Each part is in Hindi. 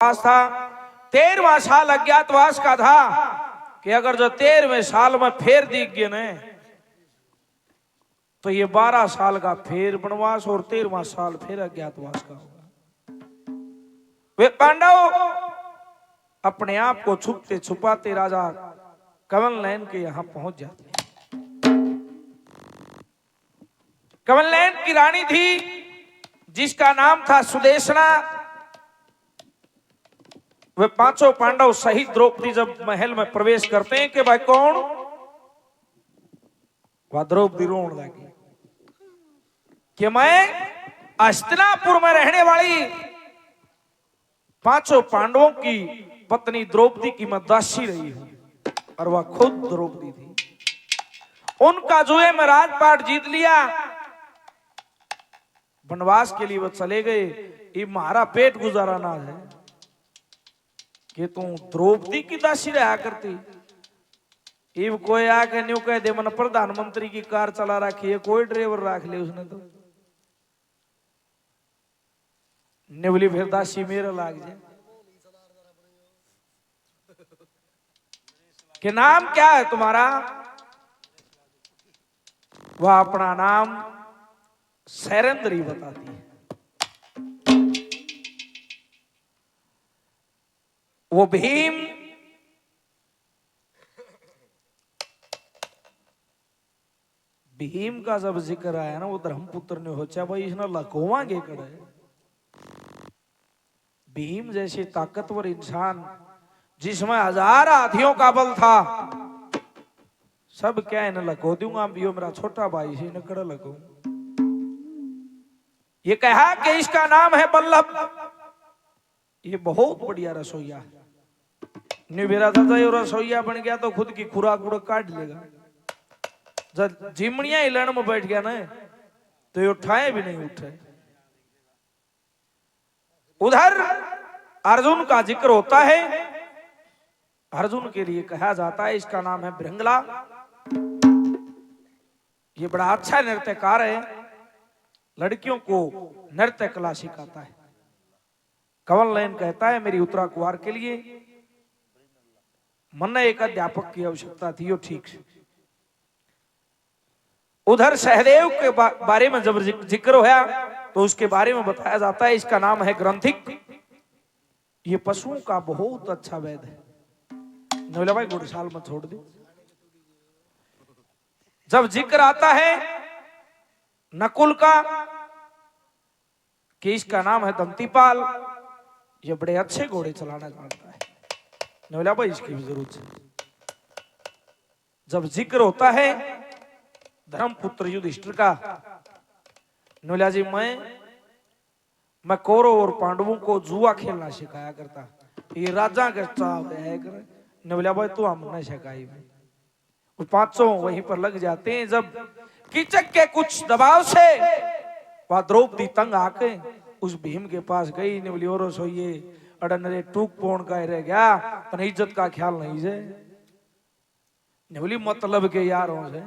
वनवास था। 13वां साल अज्ञातवास का था कि अगर जो 13वें साल में फेर दिख गए न तो ये 12 साल का फेर वनवास और 13वां साल फिर अज्ञातवास का होगा। वे पांडव अपने आप को छुपते छुपाते राजा कमल नयन के यहां पहुंच जाते। कमल नयन की रानी थी जिसका नाम था सुदेशना। वे पांचों पांडव सहित द्रौपदी जब महल में प्रवेश करते हैं कि भाई कौन, वह द्रौपदी रोने लगी कि मैं हस्तिनापुर में रहने वाली पांचों पांडवों की पत्नी द्रौपदी की मैं दासी रही हूं और वह खुद द्रौपदी थी। उनका जुए में राजपाट जीत लिया, वनवास के लिए वो चले गए। ये हमारा पेट गुजारा ना है कि तू द्रौपदी की दासी रहा करती। इब कोई आके न्यू कह दे मन प्रधानमंत्री की कार चला रखी है, कोई ड्राइवर रख ले उसने तो निवली फिर दासी मेरा लाग जाए। कि नाम क्या है तुम्हारा? वह अपना नाम सैरंद्री बताती है। वो भीम का जब जिक्र आया ना, वो धर्मपुत्र ने होचा भाई इसने लकोवांगे कड़े। भीम जैसे ताकतवर इंसान जिसमें 1000 हाथियों का बल था, सब क्या है न लको दूंगा। यो मेरा छोटा भाई से न कड़ा लगो। ये कहा कि इसका नाम है बल्लभ, ये बहुत बढ़िया रसोईया है। मेरा दादा ये रसोईया बन गया तो खुद की खुराक उड़क काट लेगा। जब जिमड़िया हिलन में बैठ गया ना तो ये उठाए भी नहीं उठे। उधर अर्जुन का जिक्र होता है। अर्जुन के लिए कहा जाता है इसका नाम है भृंगला। ये बड़ा अच्छा नृत्यकार है, लड़कियों को नृत्य कला सिखाता है। कमल नयन कहता है मेरी उत्तरा कुमार के लिए मन एक अध्यापक की आवश्यकता थी। ठीक से उधर सहदेव के बारे में जब जिक्र होया तो उसके बारे में बताया जाता है इसका नाम है ग्रंथिक। ये पशुओं का बहुत अच्छा वैद है। नोला भाई गुड़साल में छोड़ दे। जब जिक्र आता है नकुल का कि इसका नाम है दंतीपाल, ये बड़े अच्छे घोड़े चलाना जानता है। नोला भाई इसकी भी जरूरत है। जब जिक्र होता है धर्मपुत्र युधिष्ठिर का, नोला जी मैं कौरव और पांडवों को जुआ खेलना सिखाया करता। ये राजा के चाव है कर। नोला भाई तू हमने सिखाई। और पांचों वहीं पर लग जाते हैं। जब कीचक के कुछ दबाव से वह द्रौपदी तंग आके उस भीम के पास गई। ने बोली और सोइए अड़नरे टूक पोण का रह गया तने इज्जत का ख्याल नहीं से। ने बोली मतलब के यार हो से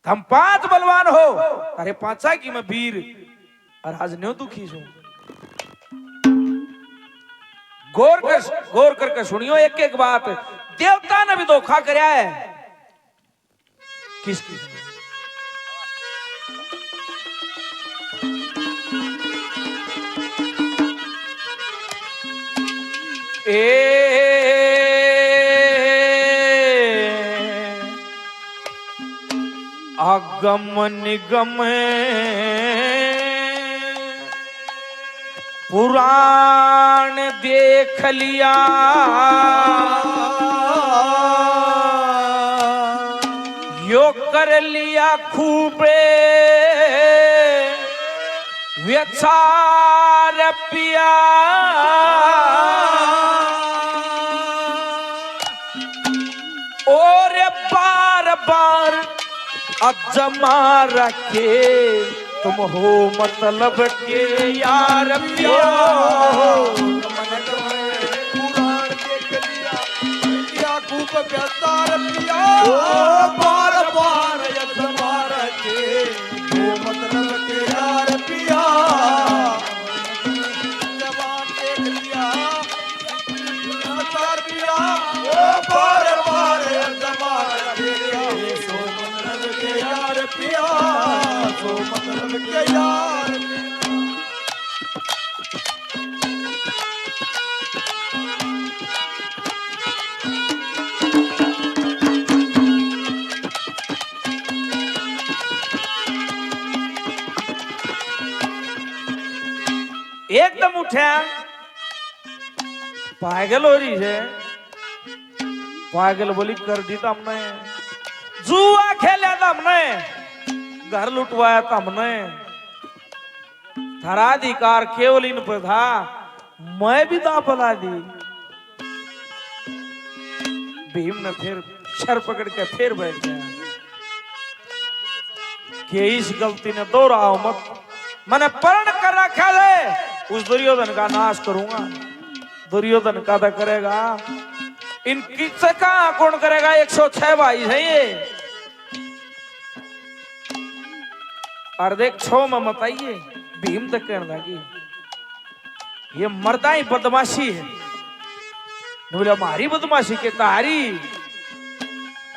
हम 5 बलवान हो, अरे 5 की मैं वीर और आज न्यो दुखी हूं। गौर करके सुनियो एक एक बात। देवता ने भी धोखा करया है। किसकी? अगम निगम पुराण देख लिया, यो कर लिया खूबे व्यचार पिया। और बार बार अजमा रखे तुम हो मतलब के यार प्यार। पुराण देख लिया खूब व्यचार पिया। बार बार अजमा रखे वो मतलब के यार पिया। जवान देख लिया एकदम उठ्या पागल हो रही है। पागल बोली कर दी हमने, जुआ खेला हमने, घर लुटवाया हमने, थारा अधिकार केवल इन पर था, मैं भी दापला दी। भीम ने फिर सर पकड़ के फिर बैठ गया कि इस गलती ने दोहराओ मत, मैंने प्रण कर रखा है उस दुर्योधन का नाश करूंगा। दुर्योधन का तो करेगा, इनकी से कहां कौन करेगा, 106 भाई है ये। और देख 6 में मत आइए, भीम तक कहने लगी ये मर्दा ही बदमाशी है। बोले हमारी बदमाशी के तारी,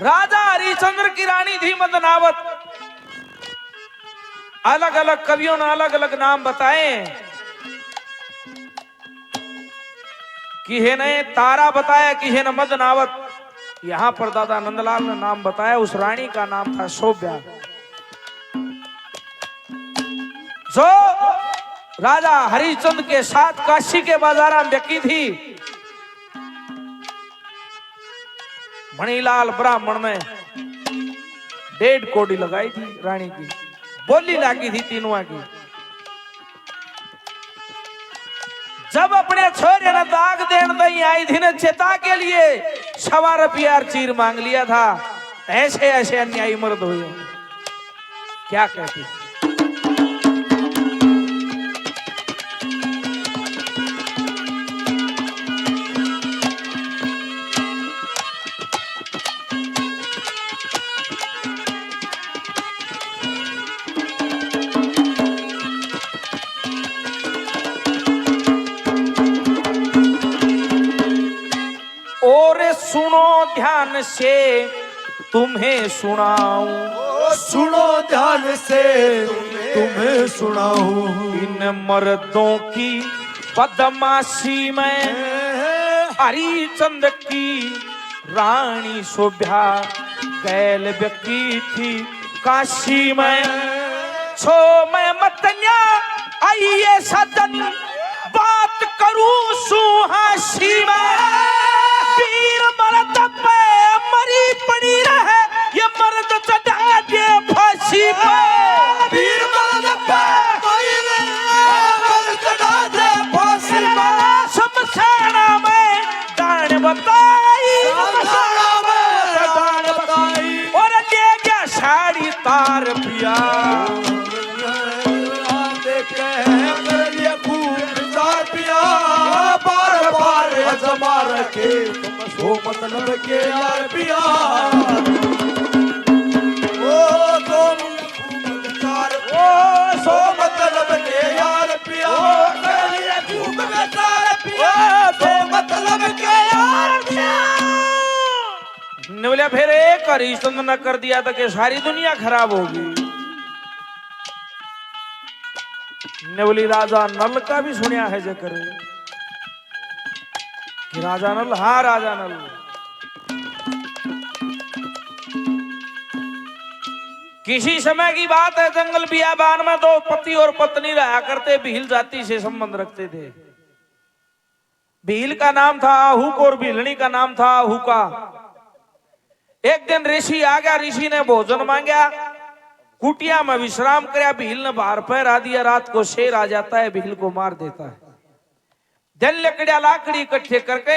राजा हरिश्चंद्र की रानी थी मदनावत। अलग अलग कवियों ने अलग अलग नाम बताए, किसी ने तारा बताया, किसी ने मदनावत। यहां पर दादा नंदलाल ने नाम बताया, उस रानी का नाम था शोभ्या, जो राजा हरिश्चंद्र के साथ काशी के बाजार में बेकी थी। मणिलाल ब्राह्मण ने 1.5 कौड़ी लगाई थी रानी की, बोली लागी थी तीनों की। जब अपने छोरे ने दाग देन दई आई थी ने चेता के लिए 1.25 रुपया चीर मांग लिया था। ऐसे ऐसे अन्यायी मर्द हुए, क्या कहती। सुनो ध्यान से तुम्हें सुनाऊं, सुनो ध्यान से तुम्हें सुनाऊं, इन मर्दों की बदमाशी में हरिश्चंद्र की रानी शोभ्या गैल व्यक्ति थी काशी में। छो मैं मतन्या आइए सदन बात करूं सुहासी में। वीर मर्द पे मरी पड़ी रहे, ये मर्द चढ़ा दे फांसी पे। वीर मर्द पे मरी रहे, चढ़ा दे फांसी पे। शमशाना में दान बताई, शमशाना में दान बताई, और ले गया साड़ी तार पिया। जमा रखे वो मतलब के यार पिया, ओ तो सो मतलब के यार पिया, खूब बेकार पिया, तो मतलब के यार पिया। ने बोला फिर एक हरिश्चंद्र न कर दिया था कि सारी दुनिया खराब होगी। ने बोली राजा नल का भी सुनिया है जिक्र कि राजा नल, हाँ राजा नल, किसी समय की बात है, जंगल बियाबान में 2 पति और पत्नी रहा करते, भील जाति से संबंध रखते थे। भील का नाम था आहूक और भीलनी का नाम था आहूका। एक दिन ऋषि आ गया, ऋषि ने भोजन मांगा, कुटिया में विश्राम कराया। भील ने बाहर पैरा दिया, रात को शेर आ जाता है, भील को मार देता है। दिन लकड़िया लाकड़ी इकट्ठे करके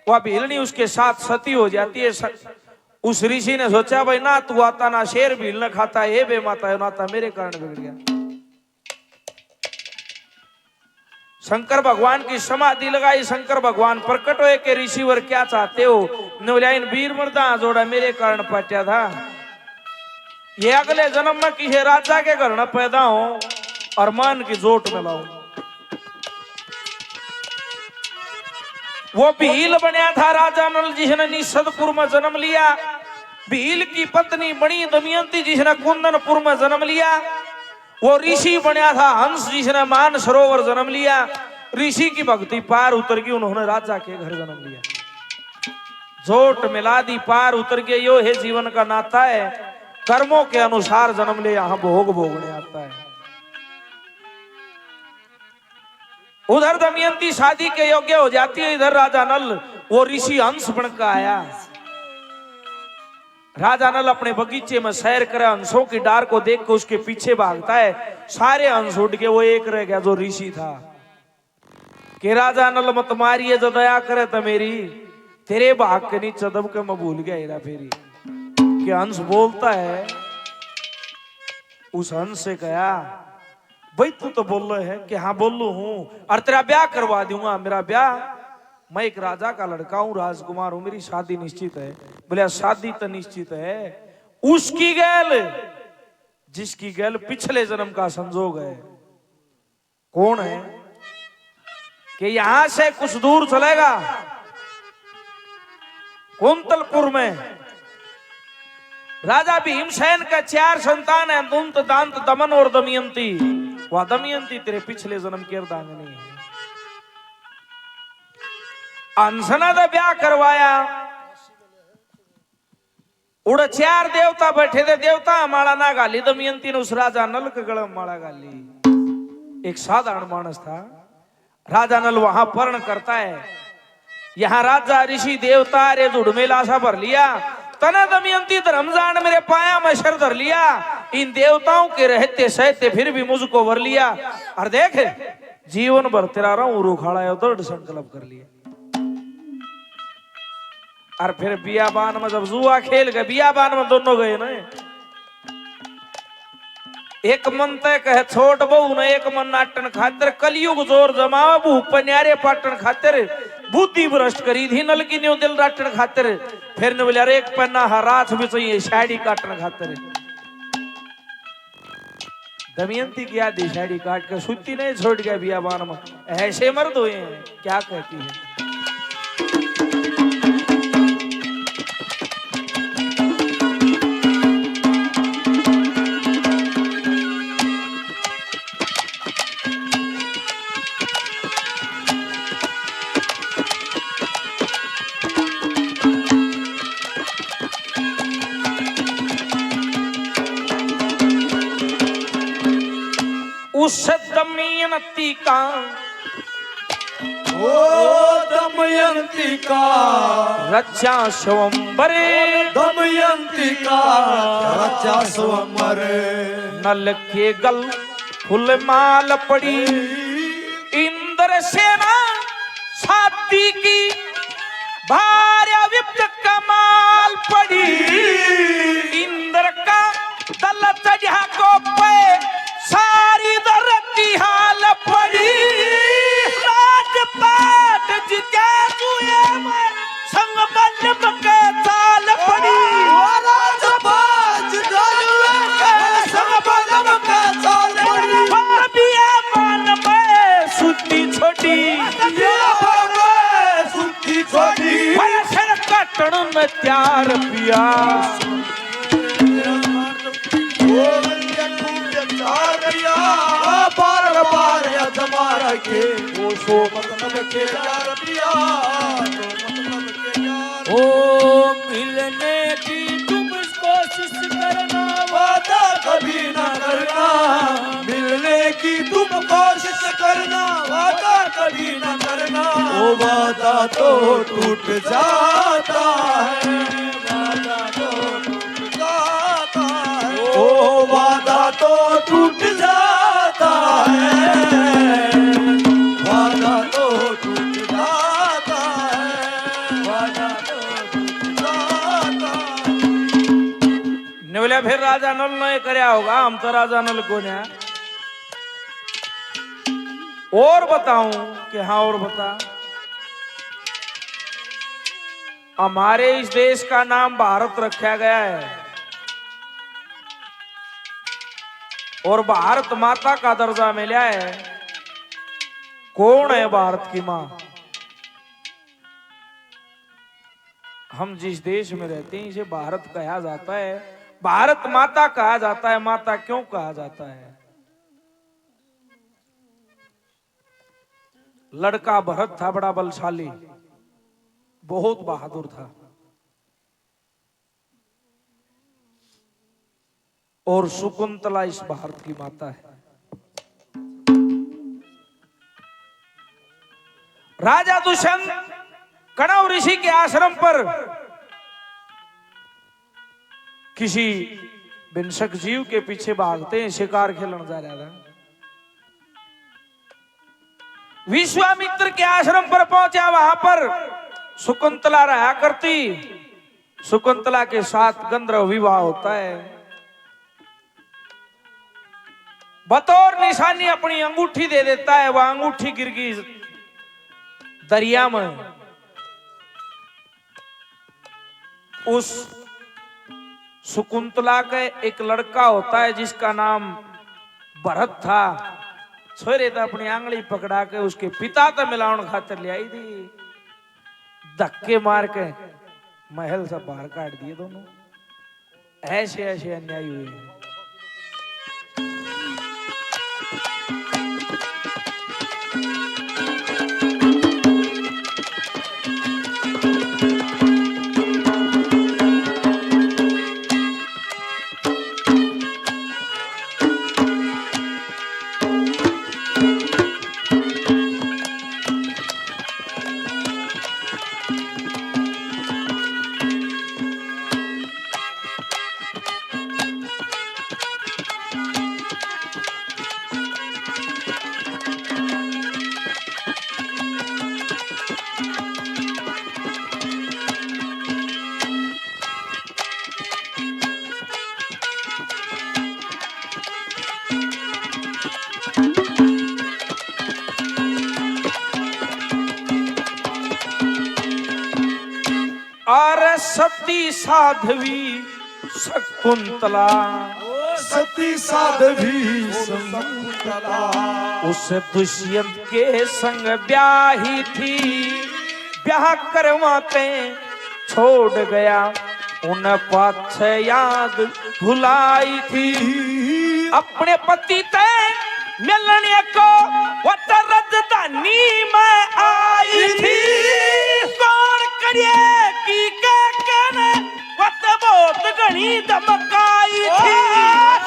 वह भीलनी उसके साथ सती हो जाती है। उस ऋषि ने सोचा भाई ना तू आता ना शेर भील न खाता, ये बे माता है नाता मेरे कारण बिगड़ गया। शंकर भगवान की समाधि लगाई, शंकर भगवान प्रकट हुए के ऋषिवर क्या चाहते हो। ने बोला इन वीर मर्दा जोड़ा मेरे कारण पाट्या था, ये अगले जन्म में किसी राजा के घर न पैदा हो और मान की जोट में लाऊं। वो भील बनया था राजा नल, जिसने निषदपुर में जन्म लिया। भील की पत्नी बड़ी दमयंती, जिसने कुंदनपुर में जन्म लिया। वो ऋषि बनया था हंस, जिसने मान सरोवर जन्म लिया। ऋषि की भक्ति पार उतर गई, उन्होंने राजा के घर जन्म लिया। जोट मिला दी, पार उतर गए। यो है जीवन का नाता है, कर्मों के अनुसार जन्म ले, यहां भोग भोगने आता है। उधर दमयंती शादी के योग्य हो जाती है, इधर राजा नल वो ऋषि हंस बनकर आया। राजा नल अपने बगीचे में सैर करे, हंसों की डार को देख के उसके पीछे भागता है। सारे हंस उड़ के वो एक रह गया जो ऋषि था। कि राजा नल मत मारिए, जो दया करे तो मेरी, तेरे भाग के नीचे दब के मैं भूल गया हेरा फेरी। कि हंस बोलता है, उस हंस से कहा, भाई तू तो बोल रहे है कि हाँ बोलू हूं, और तेरा ब्याह करवा दूंगा। मेरा ब्याह, मैं एक राजा का लड़का हूं, राजकुमार हूं, मेरी शादी निश्चित है। बोले शादी तो निश्चित है, उसकी गैल जिसकी गैल पिछले जन्म का संजोग है। कौन है? कि यहां से कुछ दूर चलेगा, कुंतलपुर में राजा भीमसेन का 4 संतान है, दुंत दांत दमन और दमयंती। वह दमयंती तेरे पिछले जन्म की अर्धांगिनी है। अंसना का ब्याह करवाया। उड़ 4 देवता बैठे थे, देवता माला ना गाली, दमयंती ने उस राजा नल के गले में माला गाली। एक साधारण मानस था। राजा नल वहां पर्ण करता है। यहाँ राजा ऋषि देवता रे जुड़ में लाशा भर लिया। तना दमयंती धर्मजान मेरे पाया में शर धर लिया। इन देवताओं के रहते सहते फिर भी मुझको वर लिया। और देख जीवन भर तेरा रहूं रुखाड़ा दृढ़ संकल्प कर लिया। और फिर बियाबान में जब जुआ खेल गए, बियाबान में दोनों गए ना, एक मन तय कहे छोट बहु न, एक मन नाटन खातिर कलयुग जोर जमावा बू पन्यारे पाटन खातिर बुद्धि भ्रष्ट करी थी नल की न्यू दिल राटन खातिर। फिर ने बोले अरे एक पन्ना हाथ भी चाहिए शाड़ी काटन खातिर। दमयंती की आधी शाड़ी काट कर सुती नहीं छोड़ गया बियाबान में। ऐसे मर्द हुए हैं, क्या कहती है। उस दमयंती का, ओ दमयंती का रचा स्वयंवरे, दमयंती का रचा स्वयंवरे। नल के गल फुल माल पड़ी, इंद्र सेना शादी की भार्या विप्त कमाल पड़ी। इंद्र का दल चढ़ा को पे सारी धरती हाल पड़ी। राजपाट जिते जुए में संग बल्लभ के चाल पड़ी। राजपाट जिते जुए में संग बल्लभ के चाल पड़ी। बियाबान में सुती छोटी, सुती छोटी फैशन कटन में त्यार पिया। बार बार जमार के वो सो मतलब के यार पिया, मतलब के यार। ओ मिलने की तुम कोशिश करना, वादा कभी ना करना। मिलने की तुम कोशिश करना, वादा कभी ना करना। वो वादा तो टूट जाता है, वादा तो टूट जाता है। ओ वादा तो टूट जाता है, वादा तो टूट जाता है, वादा तो टूट जाता है। ने बोले फिर राजा नल ने करया होगा, हम तो राजा नल को ने। और बताऊं कि हाँ और बता। हमारे इस देश का नाम भारत रखा गया है और भारत माता का दर्जा मिला है। कौन है भारत की मां? हम जिस देश में रहते हैं इसे भारत कहा जाता है। भारत माता कहा जाता है। माता क्यों कहा जाता है? लड़का भरत था बड़ा बलशाली, बहुत बहादुर था और शकुंतला इस भारत की माता है। राजा दुष्यंत कणव ऋषि के आश्रम पर किसी बिनशक जीव के पीछे भागते हैं, शिकार खेलने जा रहा था। विश्वामित्र के आश्रम पर पहुंचा, वहां पर शकुंतला रहा करती। शकुंतला के साथ गंधर्व विवाह होता है। बतौर निशानी अपनी अंगूठी दे देता है, वह अंगूठी गिर गई दरिया में। उस शकुंतला का एक लड़का होता है जिसका नाम भरत था। छोरे तो अपनी आंगली पकड़ा के उसके पिता तो मिलावन खातिर ले आई थी, धक्के मार के महल से बाहर काट दिए दोनों। ऐसे ऐसे अन्याय हुए हैं। और सती साध्वी शकुंतला, सती साध्वी शकुंतला उस दुष्यंत के संग ब्याही थी। ब्याह करवाते छोड़ गया, उन पाछ याद भुलाई थी। अपने पति ते मिलने को वो राजधानी में आई थी। कौन करिए की कहने वो बहुत घनी धमकाई थी।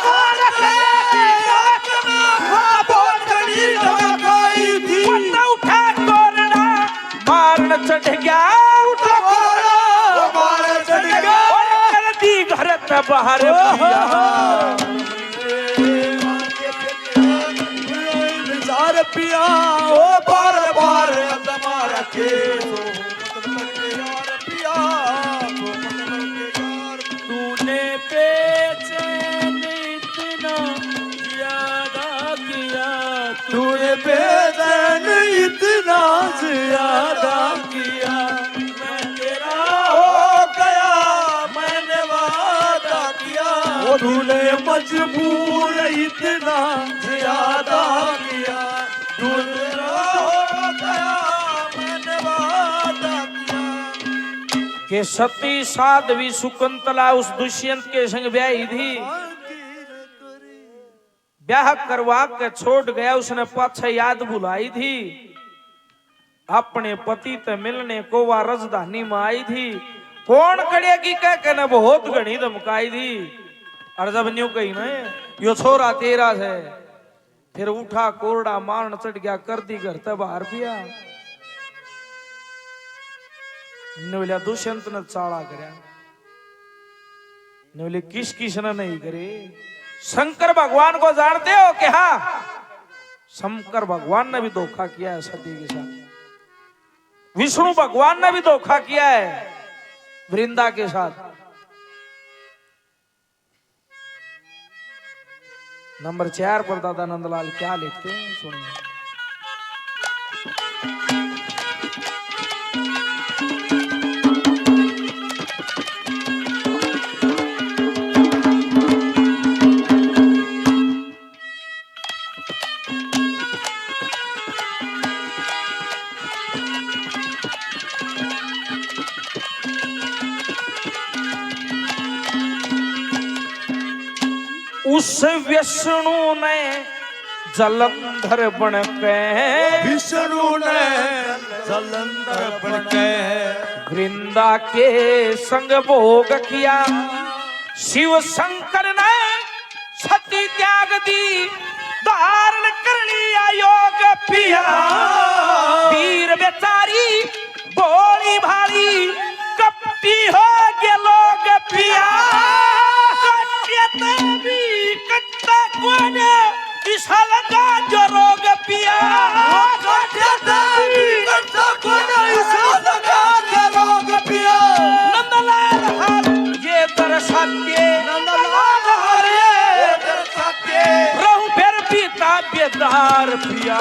कौन बहुत घनी धमकाई थी। उठा कोरड़ा मारन चढ़ गया, उठा कोरड़ा मारन चढ़ गया, कर दी घर त बाहर पिया ओ बार बार तुम्हारा के पिया तूने बेचैन इतना ज्यादा किया, तूने बेचैन इतना ज्यादा किया। मैं तेरा हो गया, मैंने वादा किया। तूने मजबूर इतना ज्यादा किया। के सती साध्वी शकुंतला उस दुष्यंत के संग ब्याही थी। ब्याह करवा के छोड़ गया, उसने पाछे याद भुलाई थी। अपने पति से मिलने को वह राजधानी में आई थी। कौन कड़िया की कह के न बहुत घनी धमकाई थी। और जब न्यू कही ना यो छोरा तेरा है, फिर उठा कोरड़ा मारन चढ़ गया, कर दी घर तक बाहर पिया। बोलिया दुष्यंत ने चाड़ा करया, बोले किस किस ने नहीं करे। शंकर भगवान को जानते हो कि हाँ, शंकर भगवान ने भी धोखा किया है सती के साथ। विष्णु भगवान ने भी धोखा किया है वृंदा के साथ। नंबर 4 पर दादा नंदलाल क्या लिखते हैं सुनिए। उस विष्णु ने जलंधर बन के, विष्णु ने जलंधर बन के वृंदा के संग भोग किया। शिव शंकर ने सती त्याग दी, धारण कर लिया योग पिया वीर बेचारी भोली भाली कपटी हो गए लोग पिया कट्टे भी कट्टा कोने इसा लगा जो रोग पिया कट्टे भी कट्टा कोने इसा लगा जो रोग पिया नंदलाल हर ये दर्शाते नंदलाल हर ये दर्शाते रहूं फिर पीता बेदार पिया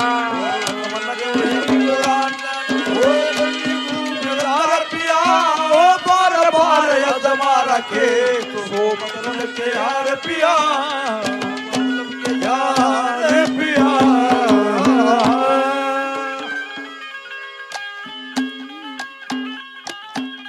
बार बार यजमा रखे तो मतलब के यार पिया